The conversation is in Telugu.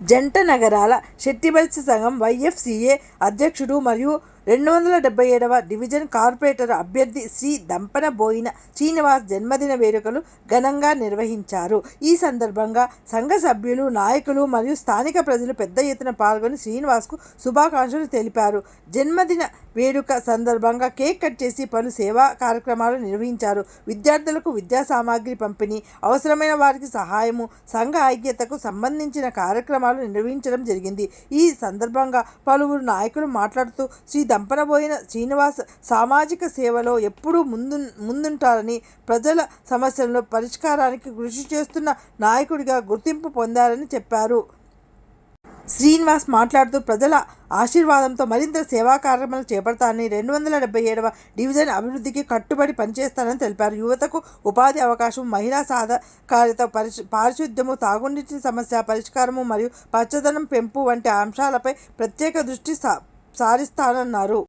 జంట నగరాల షెట్టిబల్సి సంఘం వైఎఫ్సిఏ అధ్యక్షుడు మరియు 277వ డివిజన్ కార్పొరేటర్ అభ్యర్థి శ్రీ దంపనబోయిన శ్రీనివాస్ జన్మదిన వేడుకలు ఘనంగా నిర్వహించారు. ఈ సందర్భంగా సంఘ సభ్యులు, నాయకులు మరియు స్థానిక ప్రజలు పెద్ద ఎత్తున పాల్గొని శ్రీనివాస్కు శుభాకాంక్షలు తెలిపారు. జన్మదిన వేడుక సందర్భంగా కేక్ కట్ చేసి పలు సేవా కార్యక్రమాలు నిర్వహించారు. విద్యార్థులకు విద్యా సామాగ్రి పంపిణీ, అవసరమైన వారికి సహాయము, సంఘ ఐక్యతకు సంబంధించిన కార్యక్రమాలు నిర్వహించడం జరిగింది. ఈ సందర్భంగా పలువురు నాయకులు మాట్లాడుతూ శ్రీ దంపనబోయిన శ్రీనివాస్ సామాజిక సేవలో ఎప్పుడూ ముందుంటారని, ప్రజల సమస్యలను పరిష్కారానికి కృషి చేస్తున్న నాయకుడిగా గుర్తింపు పొందారని చెప్పారు. శ్రీనివాస్ మాట్లాడుతూ ప్రజల ఆశీర్వాదంతో మరింత సేవా కార్యక్రమాలు చేపడతానని, 277వ డివిజన్ అభివృద్ధికి కట్టుబడి పనిచేస్తానని తెలిపారు. యువతకు ఉపాధి అవకాశం, మహిళా సాధికారత, పారిశుద్ధ్యము, తాగునీటి సమస్య పరిష్కారము మరియు పచ్చదనం పెంపు వంటి అంశాలపై ప్రత్యేక దృష్టి సారిస్తానన్నారు.